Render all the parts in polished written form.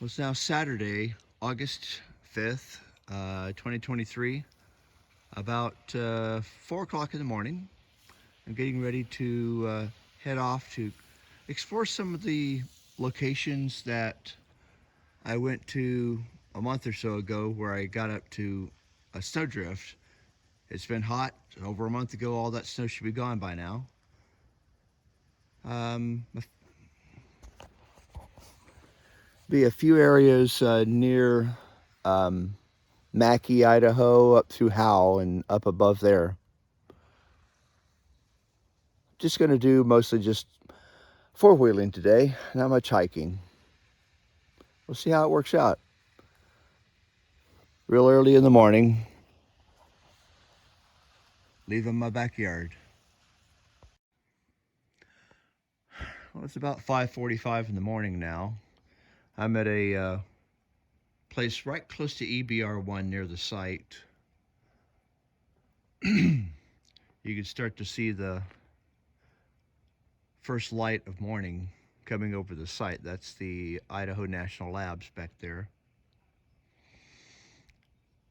Well, it's now Saturday, August 5th, 2023, about 4 o'clock in the morning. I'm getting ready to head off to explore some of the locations that I went to a month or so ago where I got up to a snowdrift. It's been hot. Over a month ago, all that snow should be gone by now. Be a few areas near Mackay, Idaho, up through Howe and up above there. Just going to do mostly just four-wheeling today, not much hiking. We'll see how it works out. Real early in the morning, leaving my backyard. Well, it's about 5:45 in the morning now. I'm at a place right close to EBR1 near the site. You can start to see the first light of morning coming over the site. That's the Idaho National Labs back there.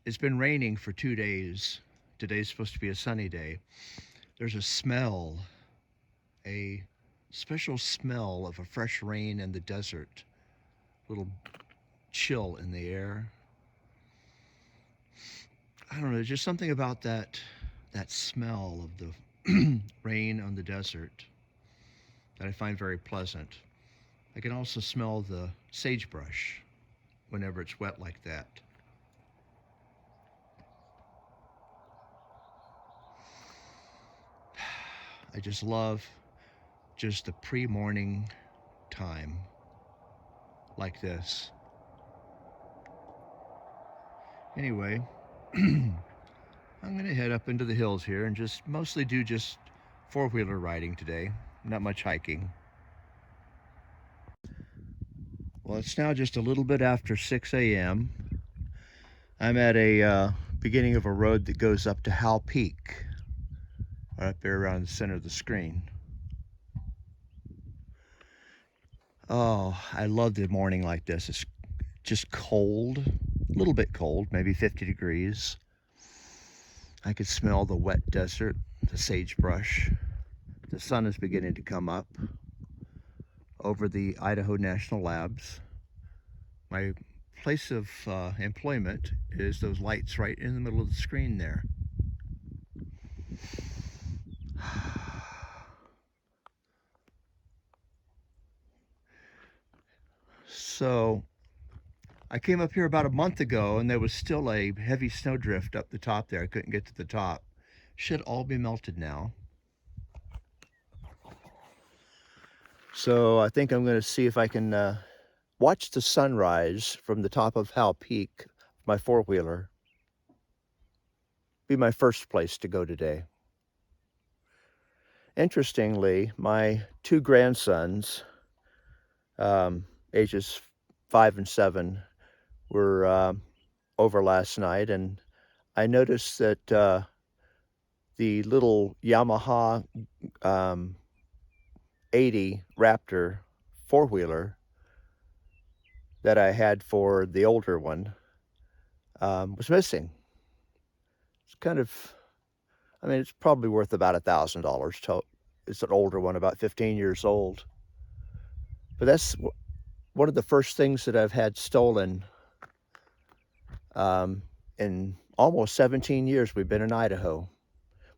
It's been raining for 2 days. Today's supposed to be a sunny day. There's a smell, a special smell of a fresh rain in the desert. A little chill in the air. I don't know, there's just something about that smell of the rain on the desert that I find very pleasant. I can also smell the sagebrush whenever it's wet like that. I just love just the pre-morning time like this. Anyway, I'm gonna head up into the hills here and just mostly do just four-wheeler riding today, not much hiking. Well, it's now just a little bit after 6 a.m. I'm at a beginning of a road that goes up to Howe Peak, right up there around the center of the screen. Oh, I love the morning like this. It's just cold, a little bit cold, maybe 50 degrees. I could smell the wet desert, the sagebrush. The sun is beginning to come up over the Idaho National Labs. My place of employment is those lights right in the middle of the screen there. So I came up here about a month ago and there was still a heavy snowdrift up the top there. I couldn't get to the top. Should all be melted now. So I think I'm going to see if I can watch the sunrise from the top of Howe Peak, my four-wheeler. Be my first place to go today. Interestingly, my two grandsons, ages 5 and 7, were over last night, and I noticed that the little Yamaha 80 Raptor four-wheeler that I had for the older one was missing. It's kind of, I mean, it's probably worth about $1,000. It's an older one, about 15 years old. But that's one of the first things that I've had stolen in almost 17 years we've been in Idaho.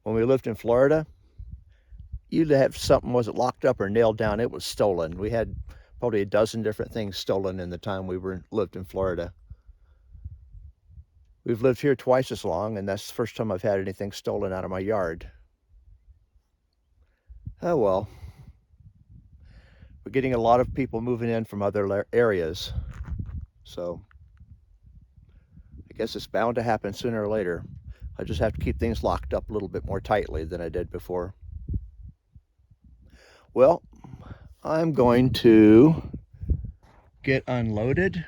When we lived in Florida, you'd have something wasn't locked up or nailed down, it was stolen. We had probably a dozen different things stolen in the time we lived in Florida. We've lived here twice as long, and that's the first time I've had anything stolen out of my yard. Oh well. We're getting a lot of people moving in from other areas, so I guess it's bound to happen sooner or later. I just have to keep things locked up a little bit more tightly than I did before. Well, I'm going to get unloaded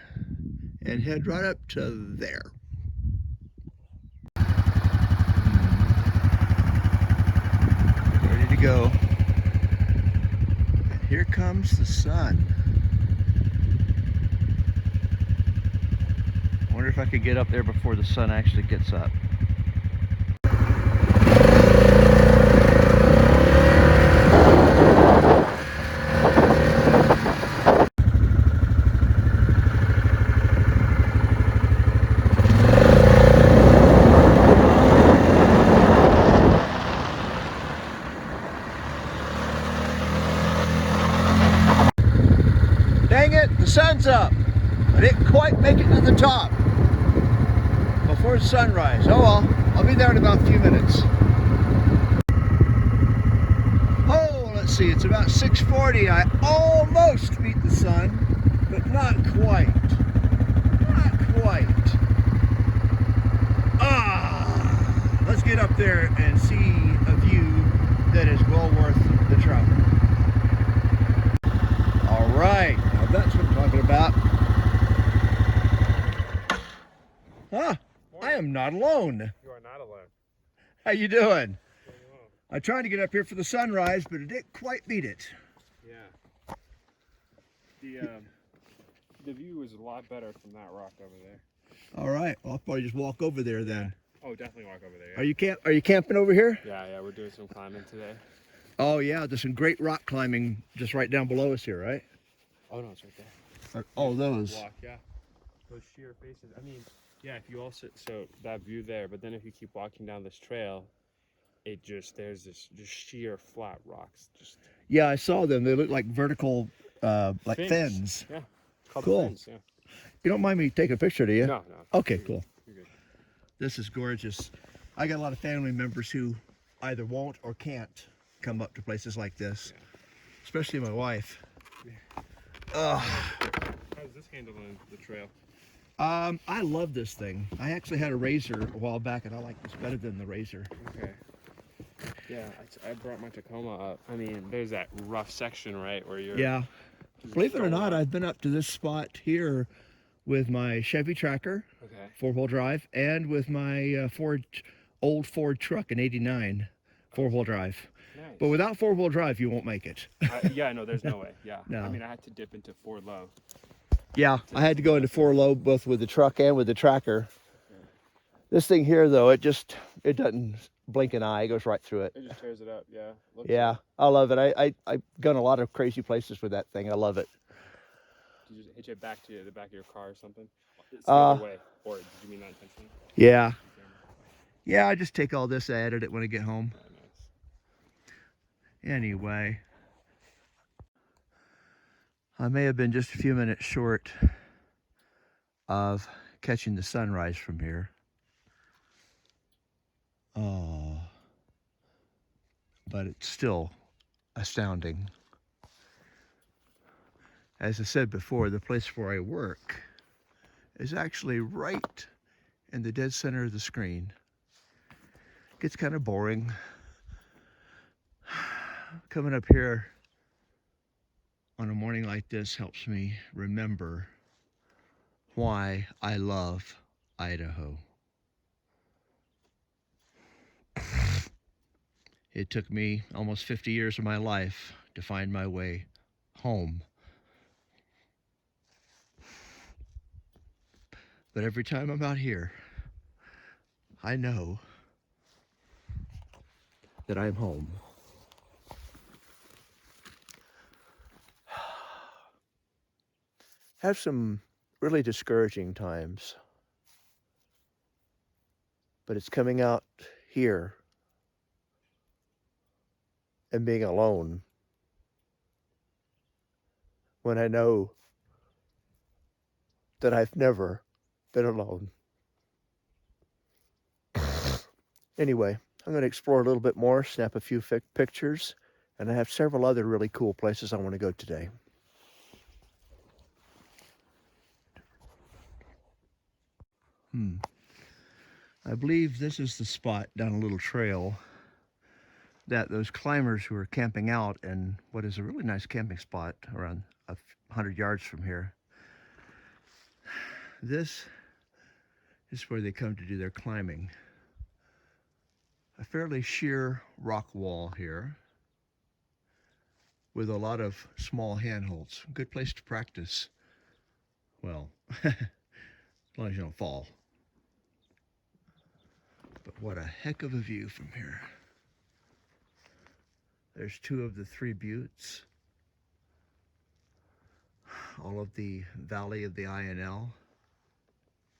and head right up to there. Ready to go. And here comes the sun. if I could get up there before the sun actually gets up. Dang it, the sun's up. I didn't quite make it to the top before sunrise. Oh well, I'll be there in about a few minutes. Oh, let's see, it's about 6:40. I almost beat the sun, but not quite. Not quite. Let's get up there and see a view that is well worth the travel. All right, now that's what I'm talking about. Huh, I am not alone. You are not alone. How you doing? I tried to get up here for the sunrise, but I didn't quite beat it. Yeah. The view is a lot better from that rock over there. All right, well, I'll probably just walk over there then. Oh, definitely walk over there. Yeah. Are you camping over here? Yeah, we're doing some climbing today. Oh yeah, there's some great rock climbing just right down below us here, right? Oh no, it's right there. Oh, those. Walk, yeah. Those sheer faces. I mean, yeah, if you also, so that view there, but then if you keep walking down this trail, there's this just sheer flat rocks. Just Yeah, I saw them. They look like vertical, like fins. Yeah. Called Cool. fins, yeah. You don't mind me taking a picture, do you? No. Okay, cool. You're good. This is gorgeous. I got a lot of family members who either won't or can't come up to places like this, especially my wife. How's this handling the trail? I love this thing. I actually had a Razor a while back, and I like this better than the Razor. Okay. Yeah, I brought my Tacoma up. I mean, there's that rough section, right, where you're... Yeah. Believe it or not, I've been up to this spot here with my Chevy Tracker, Okay. 4-wheel drive, and with my old Ford truck in '89, 4-wheel drive. Nice. But without 4-wheel drive, you won't make it. Yeah, no, there's no way. Yeah. No. I mean, I had to dip into 4 low. Yeah, I had to go into 4 low both with the truck and with the tracker. This thing here, though, it doesn't blink an eye. It goes right through it. It just tears it up, yeah. Looks Yeah, like. I love it. I've gone a lot of crazy places with that thing. I love it. Did you just hitch it back to the back of your car or something? It's the other way. Or did you mean that intentionally? Yeah. Yeah, I just take all this, I edit it when I get home. Yeah, nice. Anyway, I may have been just a few minutes short of catching the sunrise from here. Oh, but it's still astounding. As I said before, the place where I work is actually right in the dead center of the screen. Gets kind of boring. Coming up here on a morning like this helps me remember why I love Idaho. It took me almost 50 years of my life to find my way home. But every time I'm out here, I know that I'm home. Have some really discouraging times, but it's coming out here and being alone when I know that I've never been alone. Anyway, I'm going to explore a little bit more, snap a few pictures, and I have several other really cool places I want to go today. I believe this is the spot down a little trail that those climbers who are camping out in what is a really nice camping spot around 100 yards from here. This is where they come to do their climbing. A fairly sheer rock wall here with a lot of small handholds. Good place to practice. Well, as long as you don't fall. But what a heck of a view from here. There's two of the three buttes. All of the valley of the INL.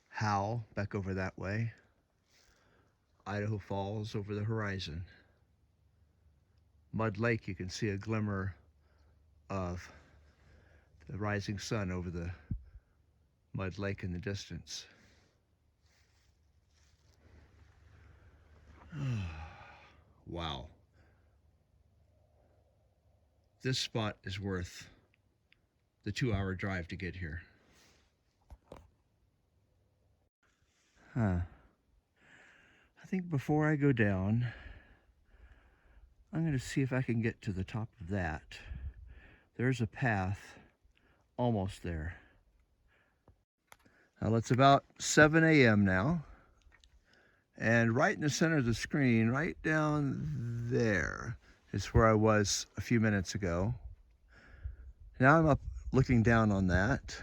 Howe back over that way. Idaho Falls over the horizon. Mud Lake, you can see a glimmer of the rising sun over the Mud Lake in the distance. Wow. This spot is worth the 2-hour drive to get here. I think before I go down, I'm going to see if I can get to the top of that. There's a path almost there. Well, it's about 7 a.m. now. And right in the center of the screen, right down there, is where I was a few minutes ago. Now I'm up looking down on that.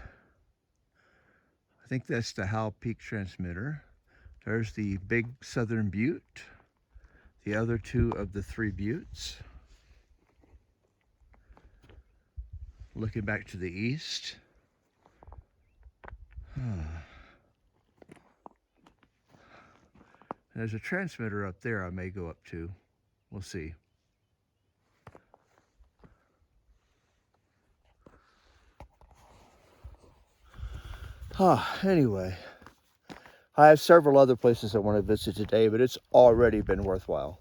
I think that's the Howe Peak transmitter. There's the big southern butte, the other two of the three buttes. Looking back to the east. There's a transmitter up there I may go up to. We'll see. Anyway, I have several other places I want to visit today, but it's already been worthwhile.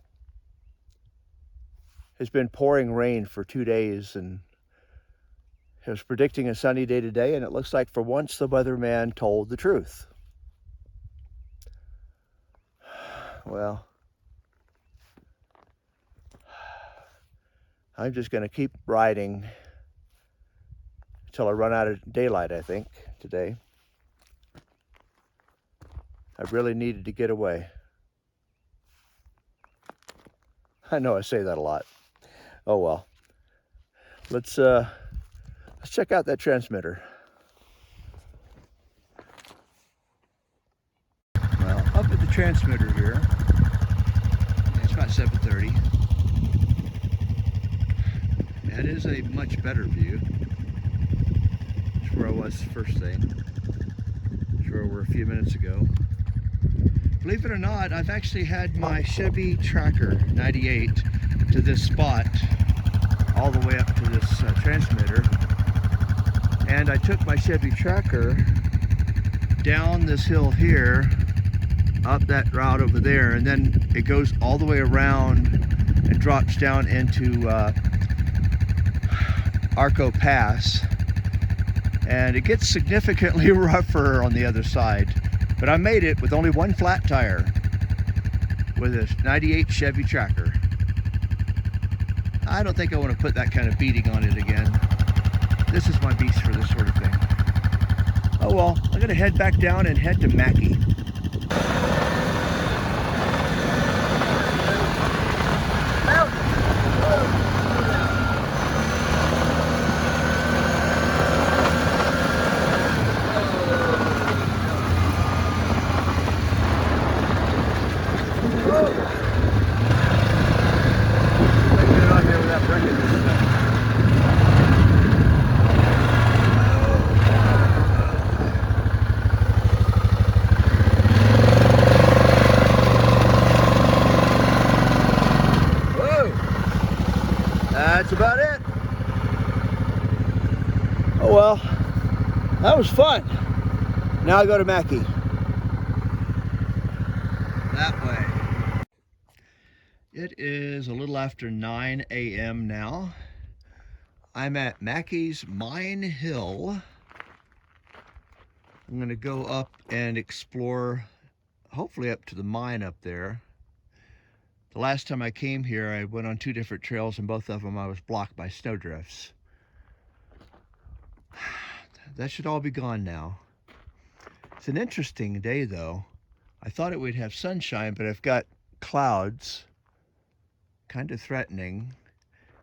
It's been pouring rain for 2 days, and it was predicting a sunny day today, and it looks like for once the weatherman told the truth. Well, I'm just going to keep riding until I run out of daylight, I think, today. I really needed to get away. I know I say that a lot. Oh well. Let's check out that transmitter. Well, up at the transmitter here, it's about 7:30. That is a much better view. That's where I was first thing. That's where we were a few minutes ago. Believe it or not, I've actually had my Chevy Tracker 98 to this spot, all the way up to this transmitter. And I took my Chevy Tracker down this hill here, up that route over there, and then it goes all the way around and drops down into Arco Pass. And it gets significantly rougher on the other side. But I made it with only one flat tire with a 98 Chevy Tracker. I don't think I want to put that kind of beating on it again. This is my beast for this sort of thing. Oh well, I'm going to head back down and head to Mackay. That's about it. Oh well, that was fun. Now I go to Mackay. That way. It is a little after 9 a.m. now. I'm at Mackay's Mine Hill. I'm gonna go up and explore, hopefully up to the mine up there. The last time I came here, I went on 2 different trails, and both of them I was blocked by snowdrifts. That should all be gone now. It's an interesting day though. I thought it would have sunshine, but I've got clouds, kind of threatening,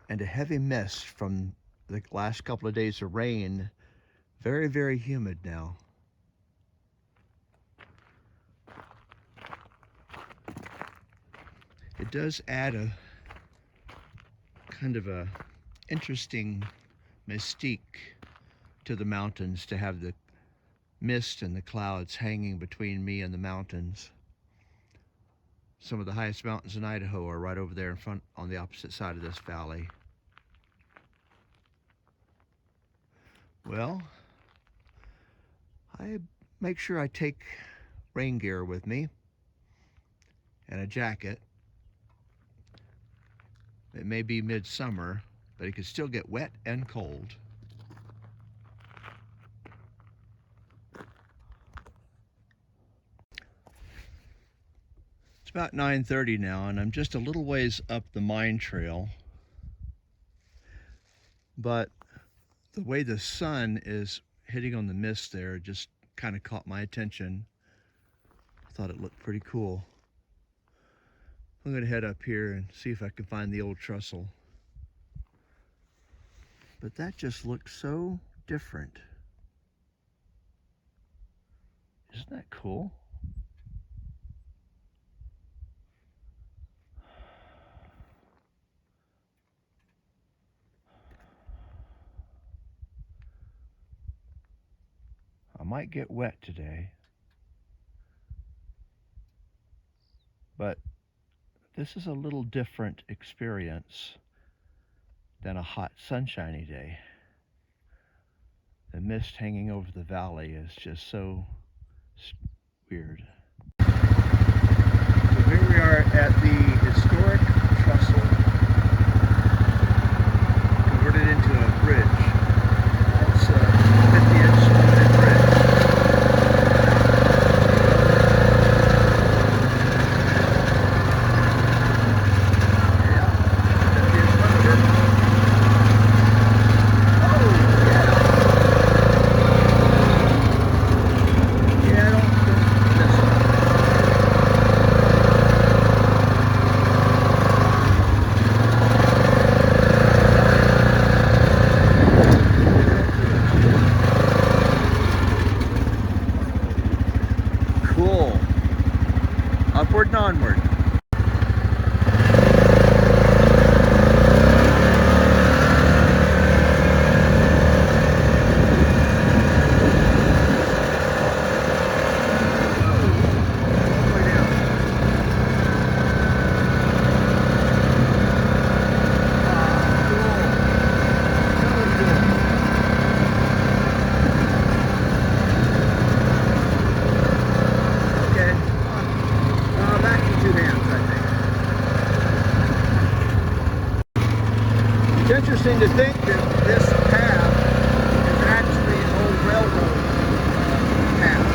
and a heavy mist from the last couple of days of rain. Very, very humid now. It does add a kind of a interesting mystique to the mountains to have the mist and the clouds hanging between me and the mountains. Some of the highest mountains in Idaho are right over there in front on the opposite side of this valley. Well, I make sure I take rain gear with me and a jacket. It may be midsummer, but it could still get wet and cold. It's about 9:30 now, and I'm just a little ways up the mine trail. But the way the sun is hitting on the mist there just kind of caught my attention. I thought it looked pretty cool. I'm going to head up here and see if I can find the old trestle. But that just looks so different. Isn't that cool? I might get wet today, but this is a little different experience than a hot, sunshiny day. The mist hanging over the valley is just so weird. So here we are at the historic trestle, converted into a bridge. It's a 50-inch stone bridge. Upward and onward. It's interesting to think that this path is actually an old railroad path.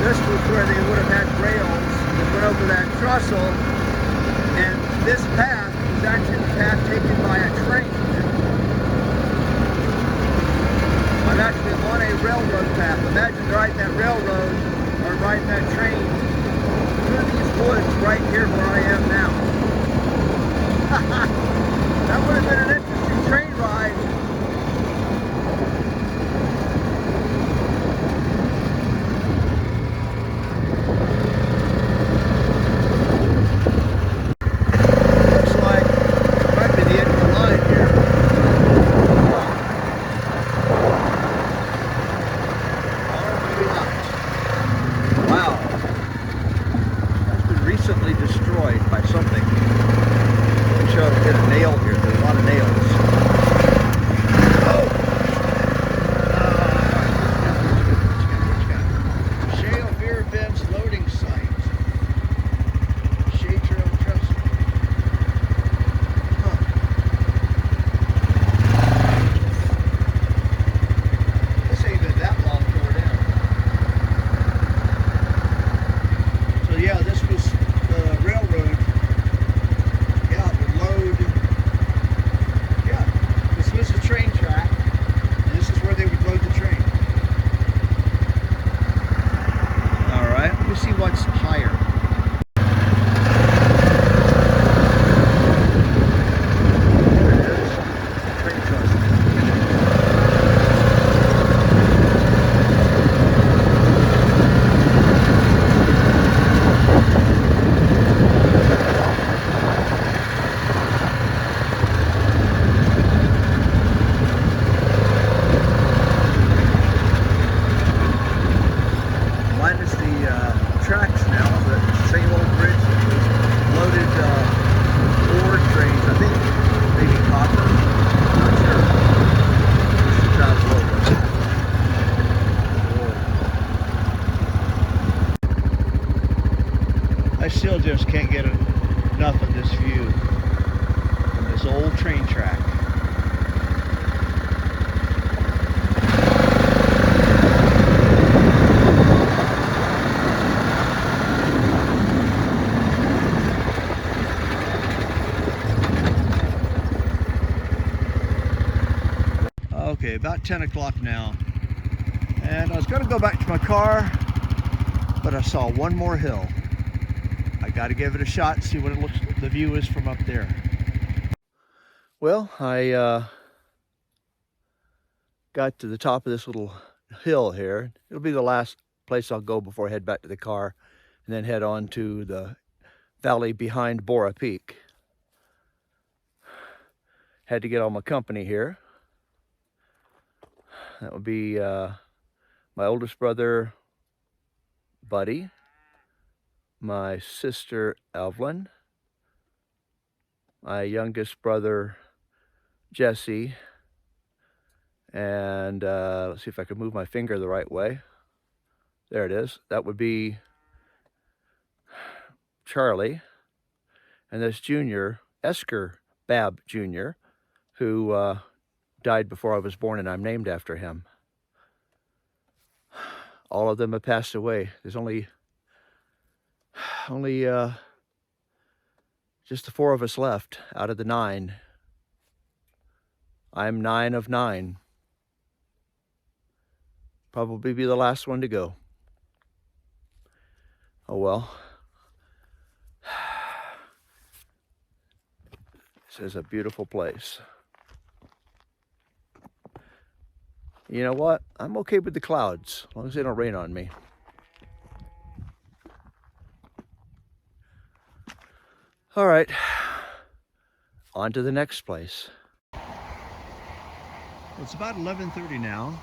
This was where they would have had rails that went over that trestle, and this path is actually the path taken by a train. I'm actually on a railroad path. Imagine riding that railroad or riding that train through these woods right here where I am now. That would have been an interesting train ride. Looks like it might be the end of the line here. Or maybe not. Wow. That's been recently destroyed by something. Hit a nail here. There's a lot of nails. just can't get enough of this view from this old train track. Okay, about 10 o'clock now, and I was going to go back to my car, but I saw one more hill. I got to give it a shot, see what it looks, the view is from up there. Well, I got to the top of this little hill here. It'll be the last place I'll go before I head back to the car, and then head on to the valley behind Bora Peak. Had to get all my company here. That would be my oldest brother, Buddy, my sister, Evelyn, my youngest brother, Jesse, and let's see if I can move my finger the right way. There it is. That would be Charlie, and this junior, Esker Babb Jr., who died before I was born, and I'm named after him. All of them have passed away. There's only just the 4 of us left out of the 9. I'm 9 of 9. Probably be the last one to go. Oh well. This is a beautiful place. You know what? I'm okay with the clouds, as long as they don't rain on me. All right, on to the next place. It's about 11:30 now,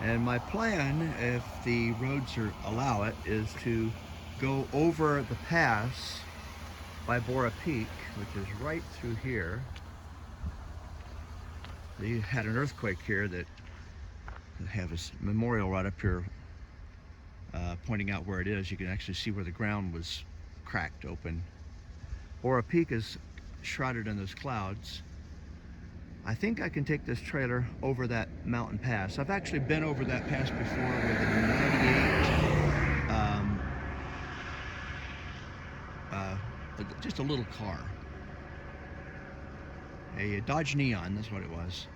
and my plan, if the roads allow it, is to go over the pass by Bora Peak, which is right through here. They had an earthquake here that have a memorial right up here pointing out where it is. You can actually see where the ground was cracked open. Bora Peak is shrouded in those clouds. I think I can take this trailer over that mountain pass. I've actually been over that pass before with a 98, just a little car. A Dodge Neon, that's what it was.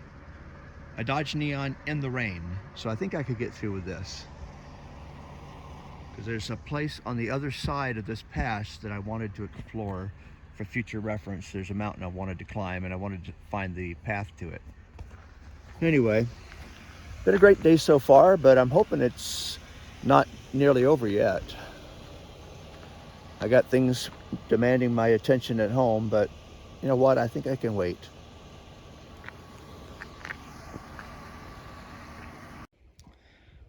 A Dodge Neon in the rain. So I think I could get through with this. Because there's a place on the other side of this pass that I wanted to explore for future reference. There's a mountain I wanted to climb, and I wanted to find the path to it. Anyway, been a great day so far, but I'm hoping it's not nearly over yet. I got things demanding my attention at home, but you know what? I think I can wait.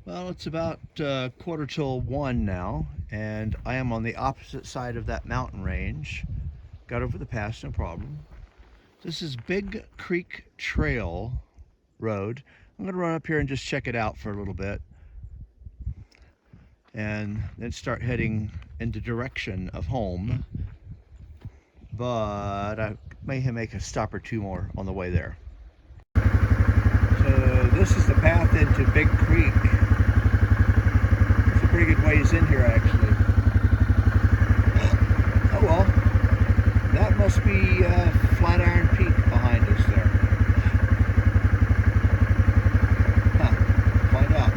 Well, it's about 1:45 now, and I am on the opposite side of that mountain range. Got over the pass, no problem. This is Big Creek Trail Road. I'm gonna run up here and just check it out for a little bit, and then start heading in the direction of home. But I may make a stop or two more on the way there. So this is the path into Big Creek. It's a pretty good ways in here, actually. Oh well, that must be Flatiron Peak behind us there. Huh, find out.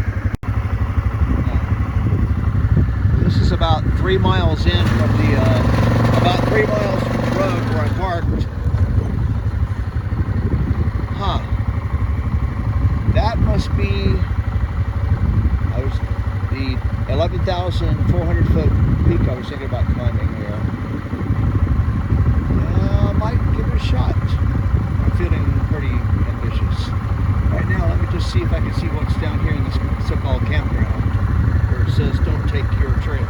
This is about 3 miles in from the, about 3 miles from the road where I parked. Huh. That must be, the 11,400 foot peak I was thinking about climbing here. I might give it a shot. I'm feeling pretty ambitious. Right now, let me just see if I can see what's down here in this so-called campground, where it says don't take your trailer.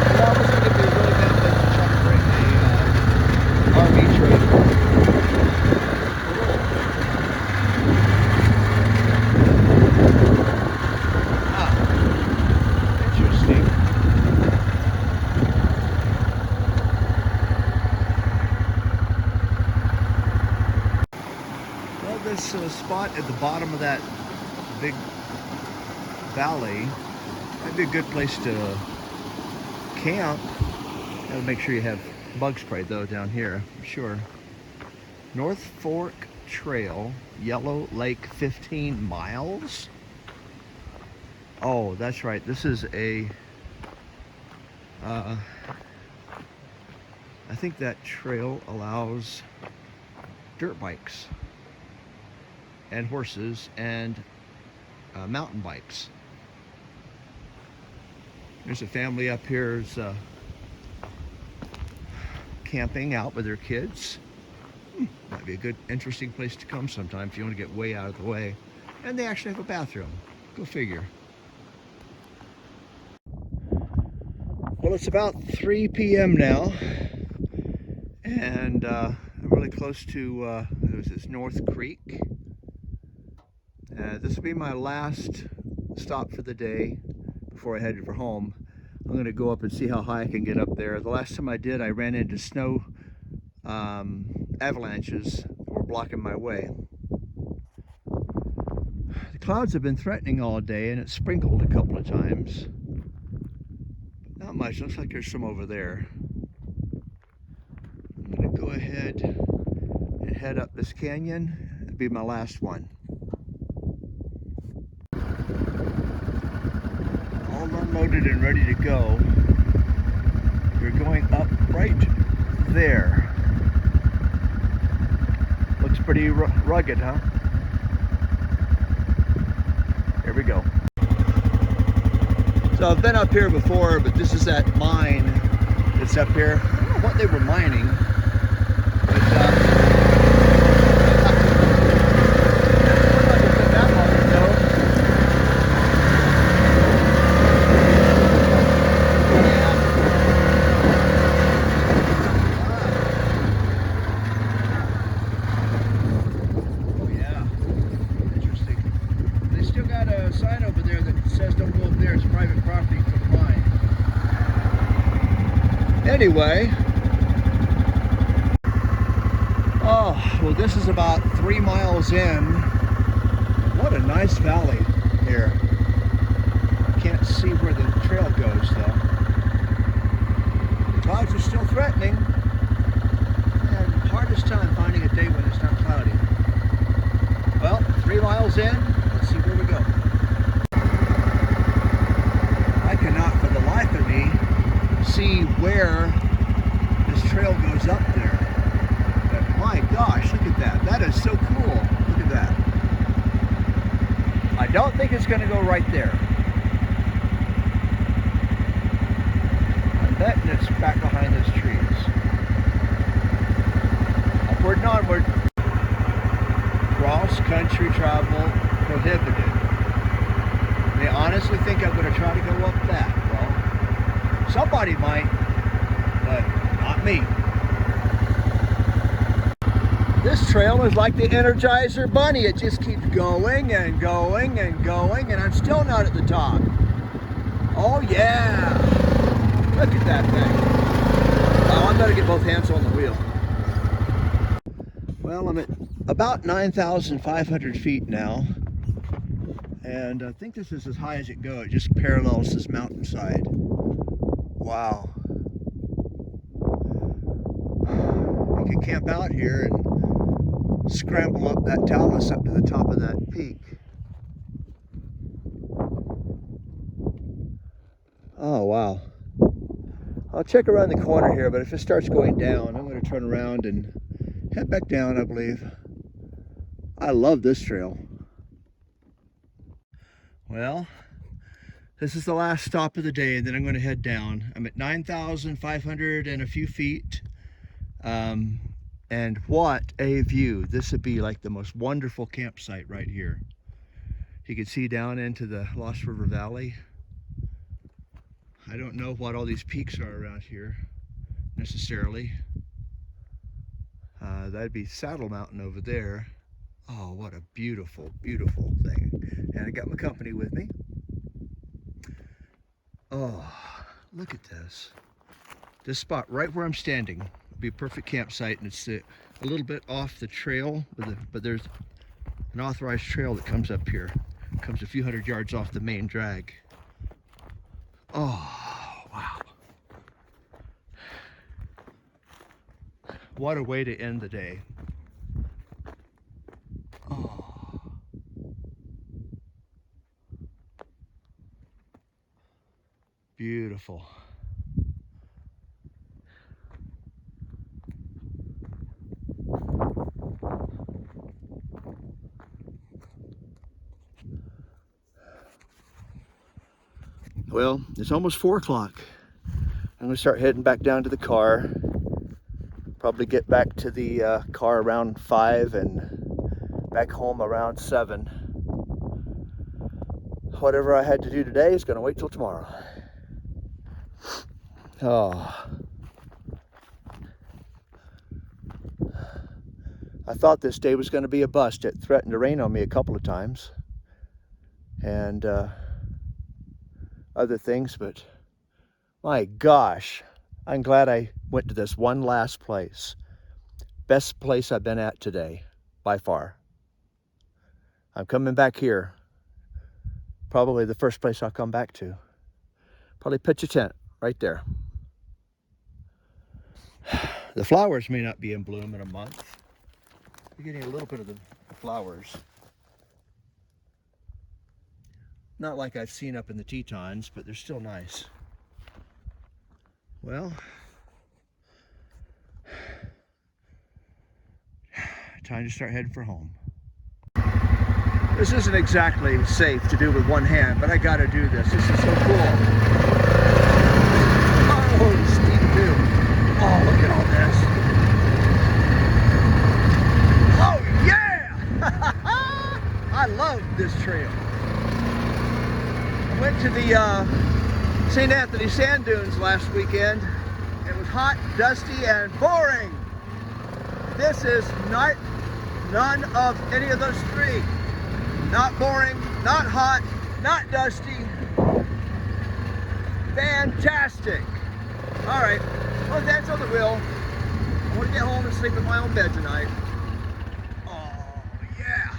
Yeah, I was thinking it'd be a really bad place to try to bring a RV trailer. this spot at the bottom of that big valley. That'd be a good place to camp. Gotta make sure you have bug spray though down here, for sure. North Fork Trail, Yellow Lake, 15 miles. Oh, that's right. This is a, I think that trail allows dirt bikes and horses and mountain bikes. There's a family up here camping out with their kids. Might be a good, interesting place to come sometime if you want to get way out of the way. And they actually have a bathroom. Go figure. Well, it's about 3 p.m. now, and I'm really close to this North Creek. This will be my last stop for the day before I head for home. I'm going to go up and see how high I can get up there. The last time I did, I ran into snow avalanches that were blocking my way. The clouds have been threatening all day, and it sprinkled a couple of times. Not much. Looks like there's some over there. I'm going to go ahead and head up this canyon. It'll be my last one. All unloaded and ready to go. We're going up right there. Looks pretty rugged, huh? Here we go. So I've been up here before, but this is that mine that's up here. I don't know what they were mining, but that long ago. Oh yeah, interesting. They still got a sign over there that says don't go up there, it's private property for the mine. Anyway, oh, well, this is about 3 miles in. What a nice valley here. Can't see where the trail goes though. The clouds are still threatening, and hardest time finding a day when it's not cloudy. Well, 3 miles in, let's see where we go. I cannot for the life of me see where this trail goes up there. But my gosh, look at that. That is so cool. Look at that. I don't think it's going to go right there. I'm betting it's back behind those trees. Upward and onward. Cross-country travel prohibited. They honestly think I'm going to try to go up that. Well, somebody might, but not me. This trail is like the Energizer Bunny. It just keeps going and going and going, and I'm still not at the top. Oh yeah! Look at that thing. Oh, I better get both hands on the wheel. Well, I'm at about 9,500 feet now, and I think this is as high as it goes. It just parallels this mountainside. Wow. You can camp out here and scramble up that talus up to the top of that peak. Oh, wow. I'll check around the corner here, but if it starts going down, I'm going to turn around and head back down, I believe. I love this trail. Well, this is the last stop of the day, and then I'm going to head down. I'm at 9,500 and a few feet. And what a view. This would be like the most wonderful campsite right here. You can see down into the Lost River Valley. I don't know what all these peaks are around here necessarily. That'd be Saddle Mountain over there. Oh, what a beautiful, beautiful thing. And I got my company with me. Oh, look at this. This spot right where I'm standing would be a perfect campsite, and it's a little bit off the trail, but there's an authorized trail that comes up here. Comes a few hundred yards off the main drag. Oh, wow. What a way to end the day. Oh. Beautiful. Well, it's almost 4 o'clock. I'm gonna start heading back down to the car. Probably get back to the car around 5 and back home around 7. Whatever I had to do today is gonna wait till tomorrow. Oh. I thought this day was gonna be a bust. It threatened to rain on me a couple of times. And other things, but my gosh, I'm glad I went to this one last place. Best place I've been at today, by far. I'm coming back here. Probably the first place I'll come back to. Probably pitch a tent right there. The flowers may not be in bloom in a month. You're getting a little bit of the flowers. Not like I've seen up in the Tetons, but they're still nice. Well, time to start heading for home. This isn't exactly safe to do with one hand, but I gotta do this. This is so cool. Oh, steep too. Oh, look at all this. Oh, yeah! I love this trail. I went to the St. Anthony Sand Dunes last weekend. It was hot, dusty, and boring. This is not none of any of those three. Not boring, not hot, not dusty. Fantastic. All right, well, that's on the wheel. I want to get home and sleep in my own bed tonight. Oh, yeah.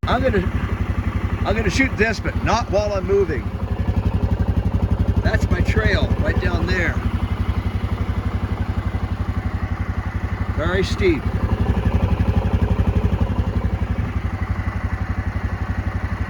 I'm gonna shoot this, but not while I'm moving. That's my trail right down there. Very steep.